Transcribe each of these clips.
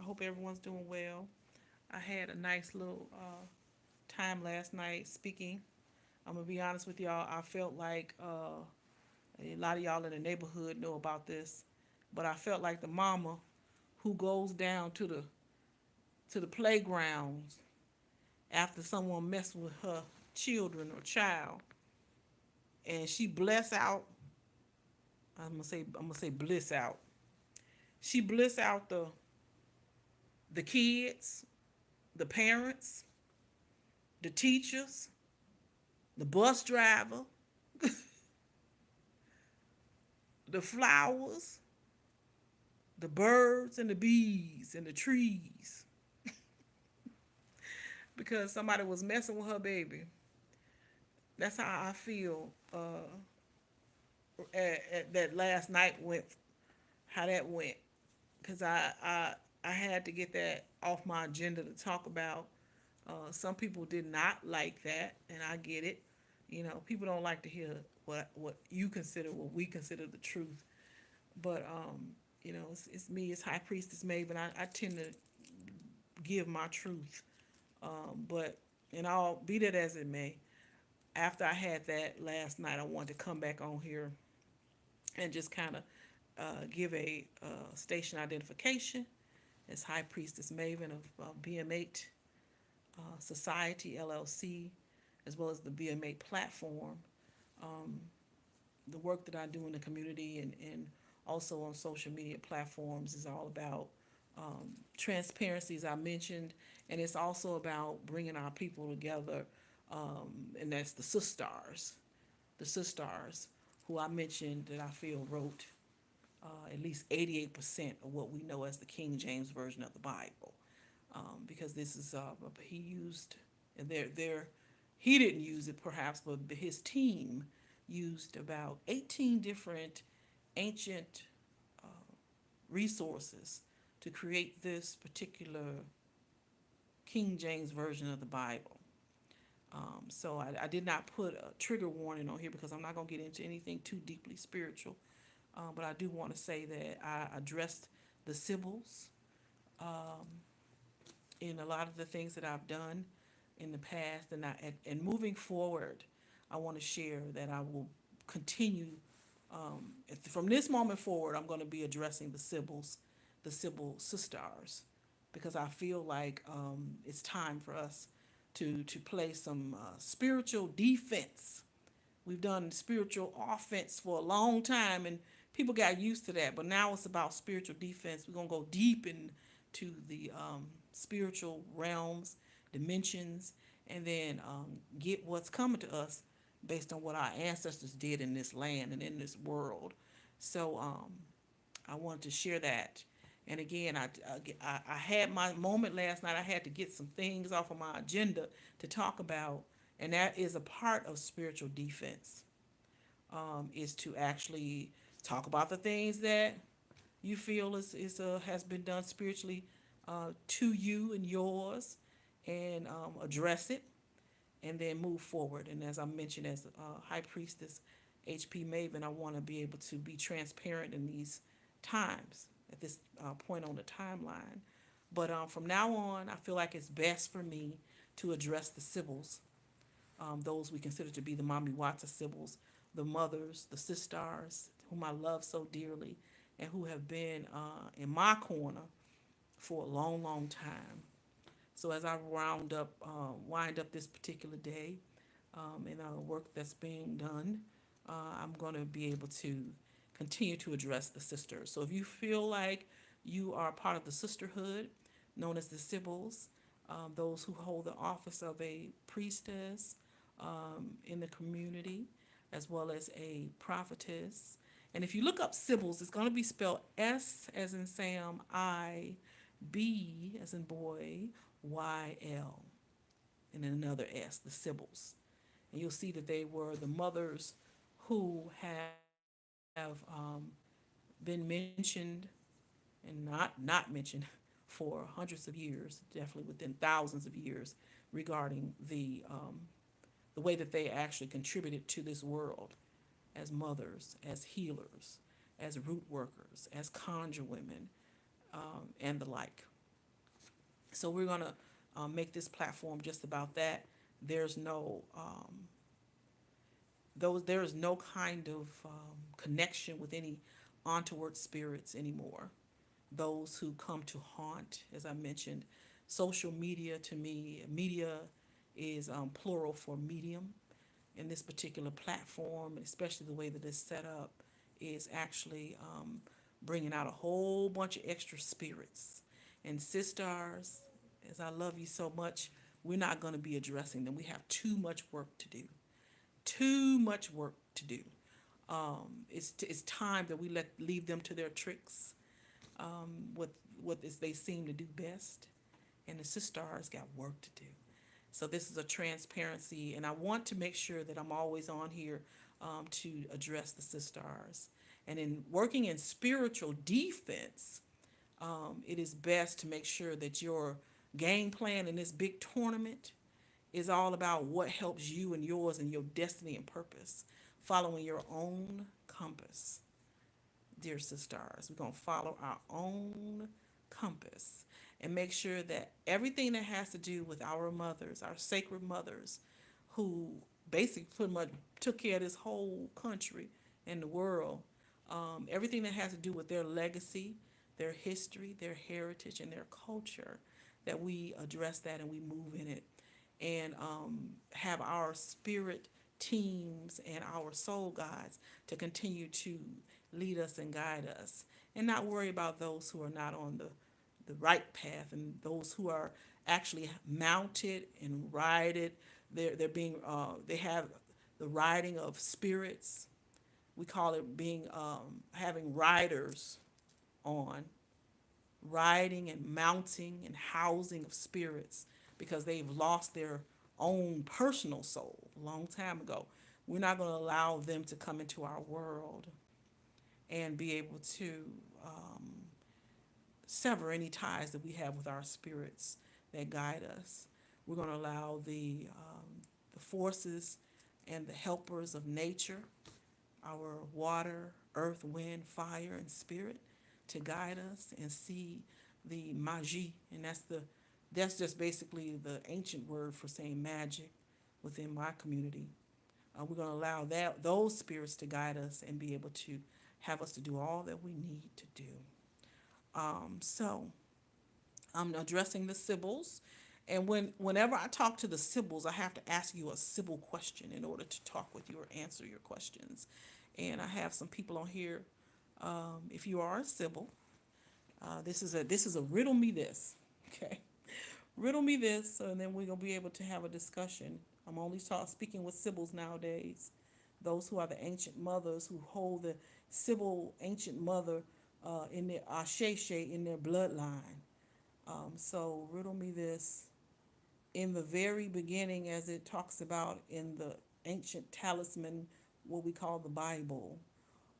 hope everyone's doing well. I had a nice little time last night speaking. I'm gonna be honest with y'all. I felt like a lot of y'all in the neighborhood know about this, but I felt like the mama who goes down to the playgrounds after someone messed with her children or child, and she bless out. I'm gonna say bliss out. She bliss out the kids, the parents, the teachers, the bus driver, the flowers, the birds and the bees and the trees because somebody was messing with her baby. That's how I feel that last night went, how that went. Because I had to get that off my agenda to talk about. Some people did not like that, and I get it. You know, people don't like to hear what you consider, what we consider the truth. But it's me, it's High Priestess Maven. I tend to give my truth. But and I'll be that as it may. After I had that last night, I wanted to come back on here and just kind of give a station identification as High Priestess Maven of BM8 Society LLC, as well as the BM8 platform. Um, the work that I do in the community and also on social media platforms is all about transparency, as I mentioned, and it's also about bringing our people together, and that's the sisters, who I mentioned that I feel wrote at least 88% of what we know as the King James Version of the Bible, because this is he used, and he didn't use it perhaps, but his team used about 18 different ancient uh, resources to create this particular King James Version of the Bible. So I did not put a trigger warning on here because I'm not going to get into anything too deeply spiritual. But I do want to say that I addressed the Sibyls um, in a lot of the things that I've done in the past, and moving forward, I want to share that I will continue from this moment forward. I'm going to be addressing the Sibyl sisters, because I feel like it's time for us to play some spiritual defense. We've done spiritual offense for a long time, and people got used to that. But now it's about spiritual defense. We're gonna go deep into the spiritual realms, dimensions, and then get what's coming to us based on what our ancestors did in this land and in this world. So I wanted to share that. And again, I had my moment last night. I had to get some things off of my agenda to talk about, and that is a part of spiritual defense. Is to actually talk about the things that you feel has been done spiritually to you and yours, and address it, and then move forward. And as I mentioned, as High Priestess HP Maven, I want to be able to be transparent in these times at this point on the timeline. But from now on, I feel like it's best for me to address the Sibyls, those we consider to be the Mommy Watts Sibyls, the mothers, the sisters, whom I love so dearly, and who have been in my corner for a long, long time. So as I wind up this particular day, and work that's being done, I'm going to be able to continue to address the sisters. So if you feel like you are part of the sisterhood, known as the Sibyls, those who hold the office of a priestess in the community, as well as a prophetess. And if you look up Sibyls, it's going to be spelled S as in Sam, I, B as in boy, YL, and then another S, the Sibyls. And you'll see that they were the mothers who have been mentioned and not mentioned for hundreds of years, definitely within thousands of years, regarding the way that they actually contributed to this world as mothers, as healers, as root workers, as conjure women, and the like. So we're going to make this platform just about that. There's no there is no kind of connection with any untoward spirits anymore. Those who come to haunt, as I mentioned, social media to me, media is plural for medium. In this particular platform, especially the way that it's set up, is actually bringing out a whole bunch of extra spirits. And sisters, as I love you so much, we're not going to be addressing them. We have too much work to do. Too much work to do. It's time that we leave them to their tricks. What they seem to do best, and the sisters got work to do. So this is a transparency, and I want to make sure that I'm always on here to address the sisters. And in working in spiritual defense, it is best to make sure that your game plan in this big tournament is all about what helps you and yours and your destiny and purpose, following your own compass. Dear sisters, we're going to follow our own compass and make sure that everything that has to do with our mothers, our sacred mothers, who basically pretty much took care of this whole country and the world, everything that has to do with their legacy, their history, their heritage, and their culture, that we address that and we move in it, and have our spirit teams and our soul guides to continue to lead us and guide us, and not worry about those who are not on the right path, and those who are actually mounted and rided. They're being they have the riding of spirits. We call it being having riders on, riding and mounting and housing of spirits, because they've lost their own personal soul a long time ago. We're not going to allow them to come into our world and be able to sever any ties that we have with our spirits that guide us. We're going to allow the forces and the helpers of nature, our water, earth, wind, fire, and spirit, to guide us and see the magie, and that's just basically the ancient word for saying magic within my community. We're going to allow those spirits to guide us and be able to have us to do all that we need to do. So I'm addressing the Sibyls, and whenever I talk to the Sibyls, I have to ask you a Sibyl question in order to talk with you or answer your questions. And I have some people on here. If you are a Sibyl, this is a riddle me this, okay? Riddle me this, and then we're gonna be able to have a discussion. I'm only speaking with Sibyls nowadays, those who are the ancient mothers who hold the Sibyl ancient mother in their ashe in their bloodline. So riddle me this. In the very beginning, as it talks about in the ancient talisman, what we call the Bible,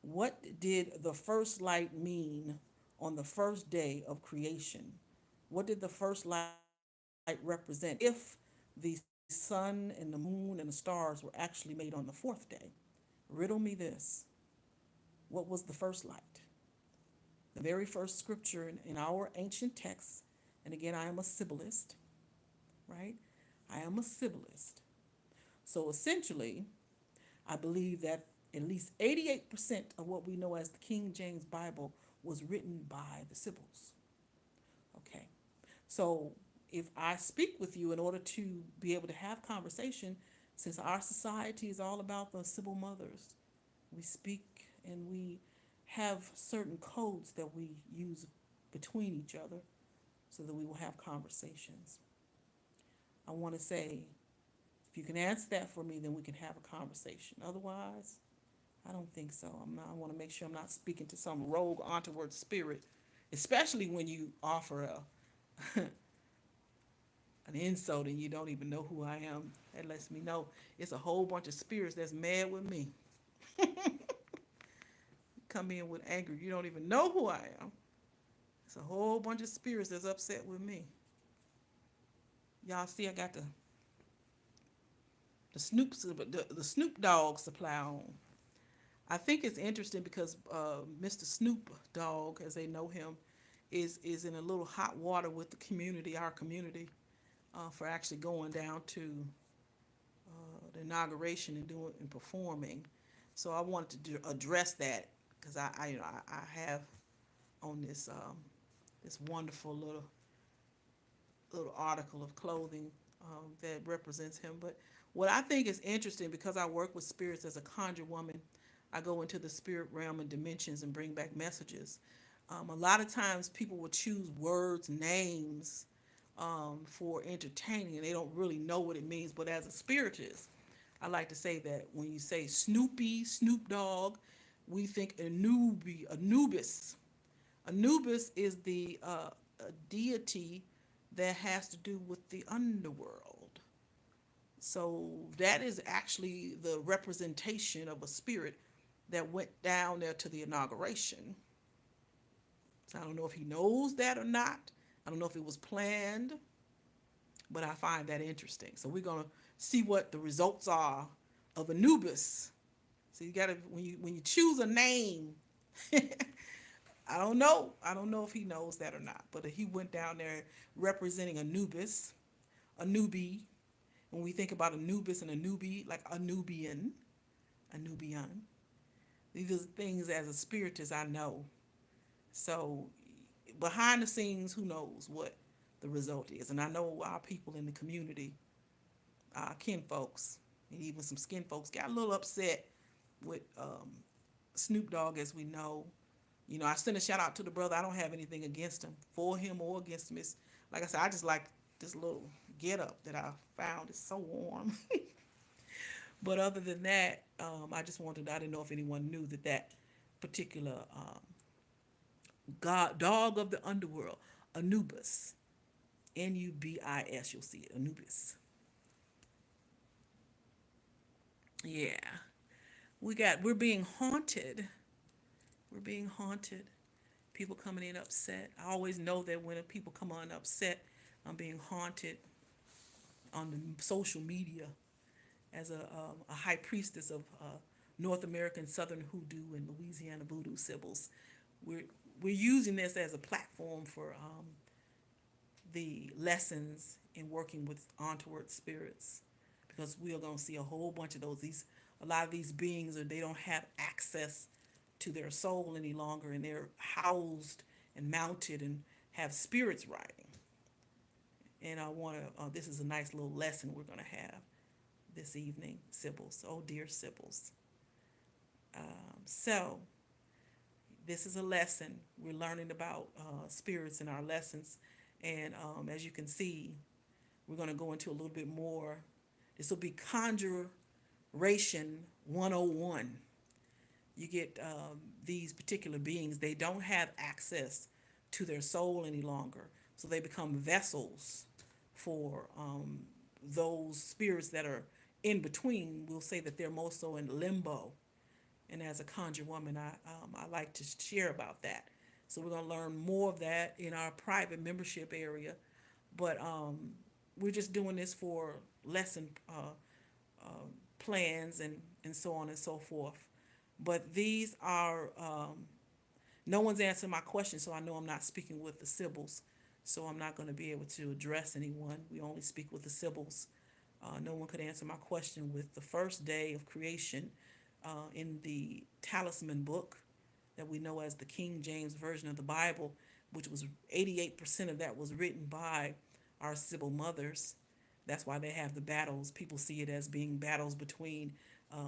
what did the first light mean on the first day of creation? What did the first light represent if the sun and the moon and the stars were actually made on the fourth day? Riddle me this. What was the first light? The very first scripture in our ancient texts, and again, I am a Sibylist, right? I am a Sibylist. So essentially, I believe that at least 88% of what we know as the King James Bible was written by the Sibyls. Okay. So if I speak with you in order to be able to have conversation, since our society is all about the Sibyl mothers, we speak and we have certain codes that we use between each other so that we will have conversations. I want to say, if you can answer that for me, then we can have a conversation. Otherwise, I don't think so. I want to make sure I'm not speaking to some rogue untoward spirit, especially when you offer an insult and you don't even know who I am. That lets me know it's a whole bunch of spirits that's mad with me. Come in with anger. You don't even know who I am. It's a whole bunch of spirits that's upset with me. Y'all see, I got the Snoop Dogg supply on. I think it's interesting because Mr. Snoop Dogg, as they know him, is in a little hot water with the community, our community, for actually going down to the inauguration and doing and performing. So I wanted to address that because I have on this this wonderful little article of clothing that represents him. But what I think is interesting, because I work with spirits as a conjure woman, I go into the spirit realm and dimensions and bring back messages. A lot of times people will choose words, names for entertaining, and they don't really know what it means. But as a spiritist, I like to say that when you say Snoopy, Snoop Dogg, we think Anubis. Anubis is the a deity that has to do with the underworld. So that is actually the representation of a spirit that went down there to the inauguration. So I don't know if he knows that or not. I don't know if it was planned, but I find that interesting. So we're gonna see what the results are of Anubis. So you gotta when you choose a name, I don't know. I don't know if he knows that or not. But he went down there representing Anubis, Anubi. When we think about Anubis and Anubi, like Nubian. These are things as a spiritist I know. So behind the scenes, who knows what the result is? And I know our people in the community, our kin folks, and even some skin folks got a little upset with Snoop Dogg, as we know. You know, I send a shout out to the brother. I don't have anything against him, for him or against him. It's, like I said, I just like this little get up that I found. It's so warm. But other than that, I just wanted, I didn't know if anyone knew that that particular god, dog of the underworld, Anubis, Nubis, you'll see it, Anubis. Yeah. We're being haunted. We're being haunted. People coming in upset. I always know that when people come on upset, I'm being haunted on the social media as a high priestess of North American Southern Hoodoo and Louisiana Voodoo Sibyls. We're we're using this as a platform for the lessons in working with ontward spirits, because we are going to see a whole bunch of those. These A lot of these beings, they don't have access to their soul any longer, and they're housed and mounted and have spirits riding. And I want to. This is a nice little lesson we're going to have this evening, Sibyls. Oh dear Sibyls. So this is a lesson. We're learning about spirits in our lessons, and as you can see, we're going to go into a little bit more. This will be Conjuration 101. You get these particular beings, they don't have access to their soul any longer. So they become vessels for those spirits that are in between. We'll say that they're more so in limbo. And as a conjure woman, I like to share about that. So we're going to learn more of that in our private membership area. But we're just doing this for lesson plans and so on and so forth. But these are, no one's answering my question, so I know I'm not speaking with the Sibyls. So I'm not going to be able to address anyone. We only speak with the Sibyls. No one could answer my question with the first day of creation in the Talisman book that we know as the King James Version of the Bible, which was 88% of that was written by our Sibyl mothers. That's why they have the battles. People see it as being battles between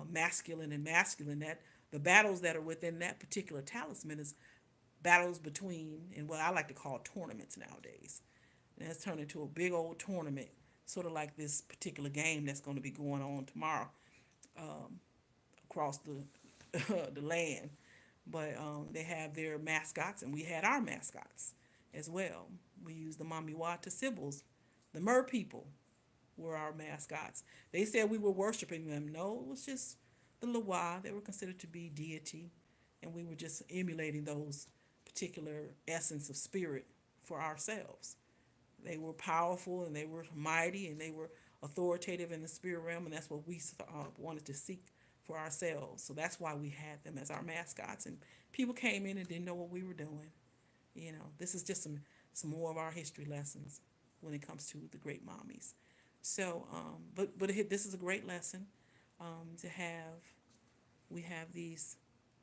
masculine and masculine. That the battles that are within that particular talisman is battles between, and what I like to call tournaments nowadays. And it's turned into a big old tournament, sort of like this particular game that's going to be going on tomorrow across the land. But they have their mascots, and we had our mascots as well. We used the Mamiwata Sibyls, the Mer people were our mascots. They said we were worshiping them. No, it was just the Loa. They were considered to be deity, and we were just emulating those particular essence of spirit for ourselves. They were powerful, and they were mighty, and they were authoritative in the spirit realm, and that's what we wanted to seek for ourselves. So that's why we had them as our mascots, and people came in and didn't know what we were doing. This is just some more of our history lessons when it comes to the great mommies. So, this is a great lesson to have. We have these.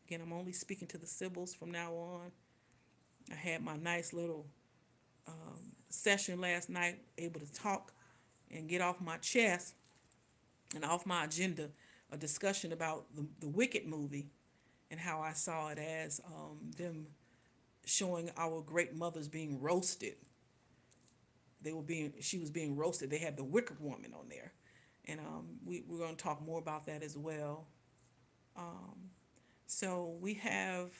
Again, I'm only speaking to the Sibyls from now on. I had my nice little session last night, able to talk and get off my chest and off my agenda a discussion about the Wicked movie and how I saw it as them showing our great mothers being roasted. She was being roasted. They had the Wicked Woman on there, and we're going to talk more about that as well. So we have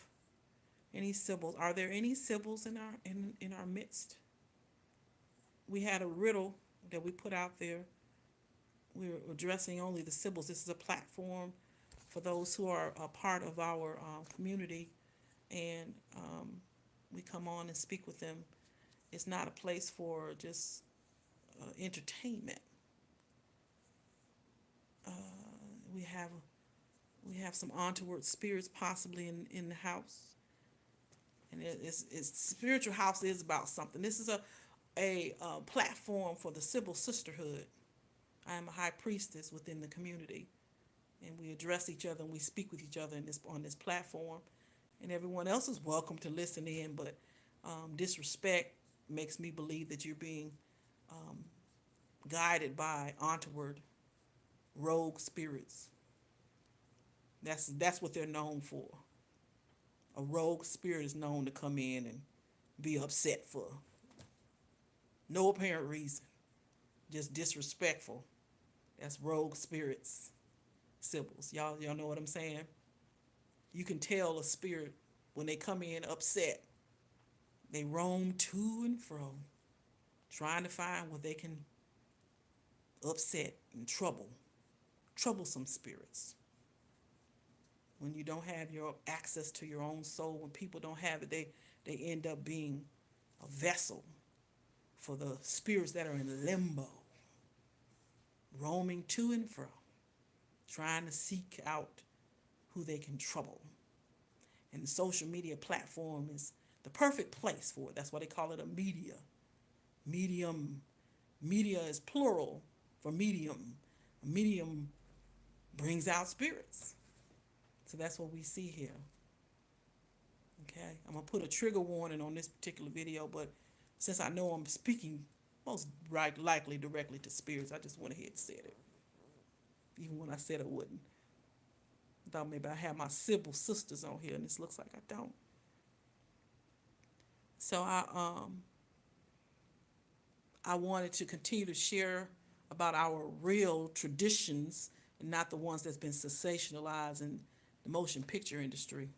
any Sibyls? Are there any Sibyls in our midst? We had a riddle that we put out there. We're addressing only the Sibyls. This is a platform for those who are a part of our community, and we come on and speak with them. It's not a place for just entertainment. Uh, we have some untoward spirits possibly in the house, and it's spiritual house is about something. This is a platform for the Sibyl sisterhood. I am a high priestess within the community, and we address each other and we speak with each other on this platform, and everyone else is welcome to listen in. But disrespect makes me believe that you're being um, guided by untoward rogue spirits. That's what they're known for. A rogue spirit is known to come in and be upset for no apparent reason, just disrespectful. That's rogue spirits, Sibyls. Y'all know what I'm saying? You can tell a spirit when they come in upset. They roam to and fro, trying to find what they can upset and troublesome spirits. When you don't have your access to your own soul, when people don't have it, they end up being a vessel for the spirits that are in limbo, roaming to and fro, trying to seek out who they can trouble. And the social media platform is the perfect place for it. That's why they call it a media. Medium. Media is plural for medium. A medium brings out spirits. So that's what we see here. Okay, I'm going to put a trigger warning on this particular video, but since I know I'm speaking most likely directly to spirits, I just went ahead and said it. Even when I said I wouldn't. I thought maybe I had my Sibyl sisters on here, and this looks like I don't. So I wanted to continue to share about our real traditions and not the ones that's been sensationalized in the motion picture industry.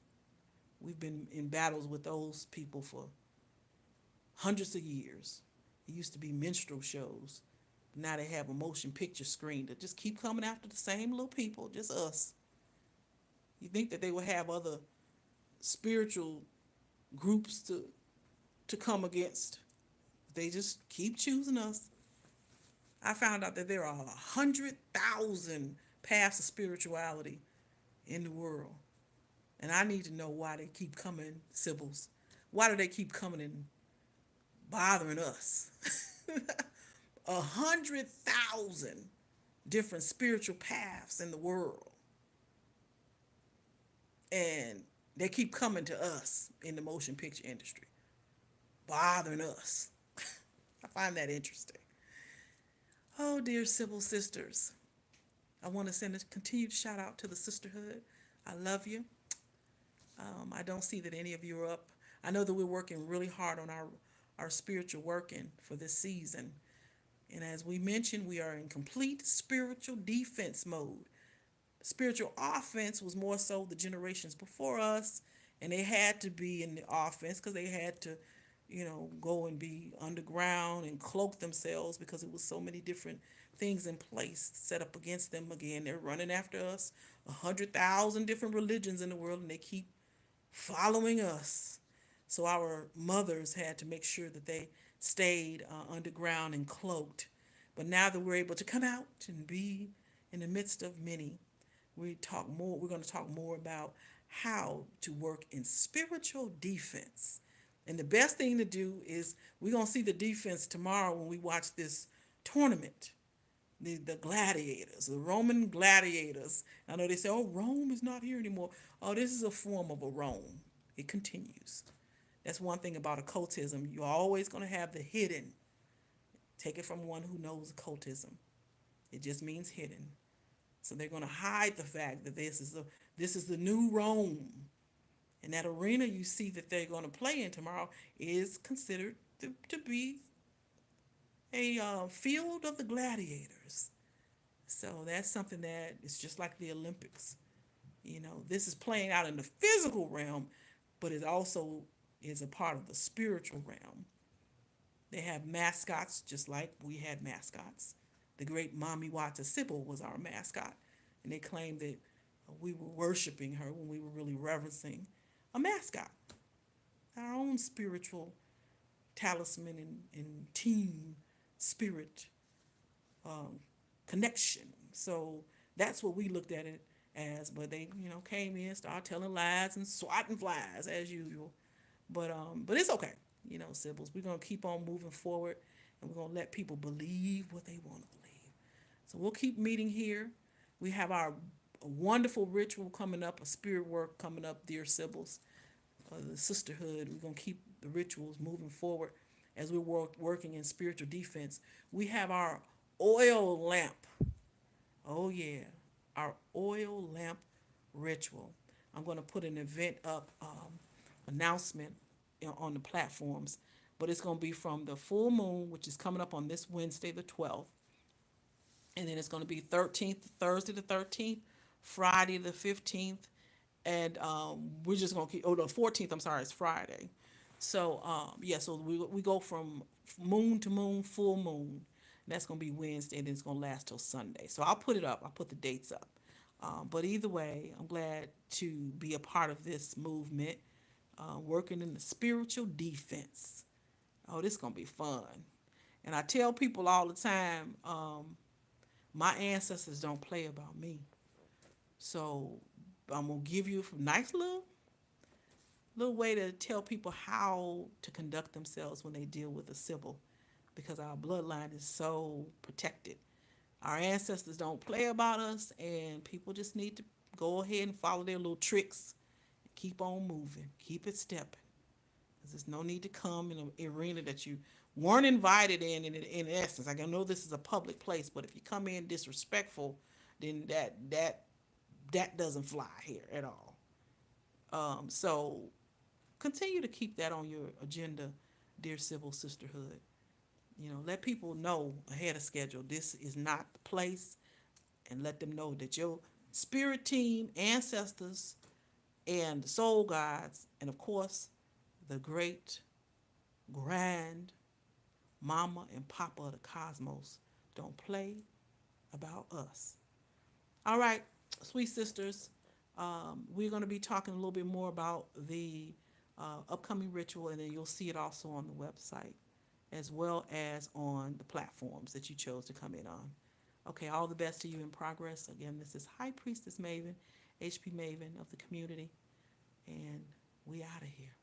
We've been in battles with those people for hundreds of years. It used to be minstrel shows. Now they have a motion picture screen that just keep coming after the same little people, just us. You think that they would have other spiritual groups to come against. They just keep choosing us. I found out that there are 100,000 paths of spirituality in the world. And I need to know why they keep coming, Sibyls. Why do they keep coming and bothering us? 100,000 different spiritual paths in the world. And they keep coming to us in the motion picture industry, bothering us. I find that interesting. Oh, dear Sibyl sisters. I want to send a continued shout out to the sisterhood. I love you. I don't see that any of you are up. I know that we're working really hard on our spiritual working for this season. And as we mentioned, we are in complete spiritual defense mode. Spiritual offense was more so the generations before us, and they had to be in the offense because they had to, go and be underground and cloak themselves because it was so many different things in place set up against them. Again, they're running after us, 100,000 different religions in the world, and they keep following us. So our mothers had to make sure that they stayed underground and cloaked. But now that we're able to come out and be in the midst of many, we're going to talk more about how to work in spiritual defense. And the best thing to do is we're going to see the defense tomorrow when we watch this tournament. The gladiators, the Roman gladiators. I know they say, oh, Rome is not here anymore. Oh, this is a form of a Rome. It continues. That's one thing about occultism. You're always going to have the hidden. Take it from one who knows occultism. It just means hidden. So they're going to hide the fact that this is the new Rome. And that arena you see that they're going to play in tomorrow is considered to be a field of the gladiators. So that's something that is just like the Olympics. This is playing out in the physical realm, but it also is a part of the spiritual realm. They have mascots just like we had mascots. The great Mamiwata Sibyl was our mascot, and they claimed that we were worshiping her when we were really reverencing a mascot, our own spiritual talisman and team spirit um, connection. So that's what we looked at it as. But they, came in, started telling lies and swatting flies as usual. But it's okay, Sybils. We're gonna keep on moving forward, and we're gonna let people believe what they want to believe. So we'll keep meeting here. We have our wonderful ritual coming up, a spirit work coming up, dear Sybils. The sisterhood. We're gonna keep the rituals moving forward as we're working in spiritual defense. We have our oil lamp. Oh yeah, our oil lamp ritual. I'm going to put an event up, announcement on the platforms, but it's going to be from the full moon, which is coming up on this Wednesday, the 12th, and then it's going to be 13th, Thursday the 13th, Friday the 15th, and we're just going to keep. Oh, the 14th. I'm sorry, it's Friday. So yeah, so we go from moon to moon, full moon. That's going to be Wednesday, and it's going to last till Sunday. So I'll put it up. I'll put the dates up. But either way, I'm glad to be a part of this movement, working in the spiritual defense. Oh, this is going to be fun. And I tell people all the time, my ancestors don't play about me. So I'm going to give you a nice little way to tell people how to conduct themselves when they deal with a Sibyl, because our bloodline is so protected. Our ancestors don't play about us, and people just need to go ahead and follow their little tricks and keep on moving, keep it stepping. Because there's no need to come in an arena that you weren't invited in essence. Like, I know this is a public place, but if you come in disrespectful, then that doesn't fly here at all. So continue to keep that on your agenda, dear Civil Sisterhood. Let people know ahead of schedule this is not the place, and let them know that your spirit team, ancestors, and the soul guides, and of course, the great, grand mama and papa of the cosmos don't play about us. All right, sweet sisters, we're going to be talking a little bit more about the upcoming ritual, and then you'll see it also on the website as well as on the platforms that you chose to come in on. Okay, all the best to you in progress. Again, this is High Priestess Maven, HP Maven of the community, and we out of here.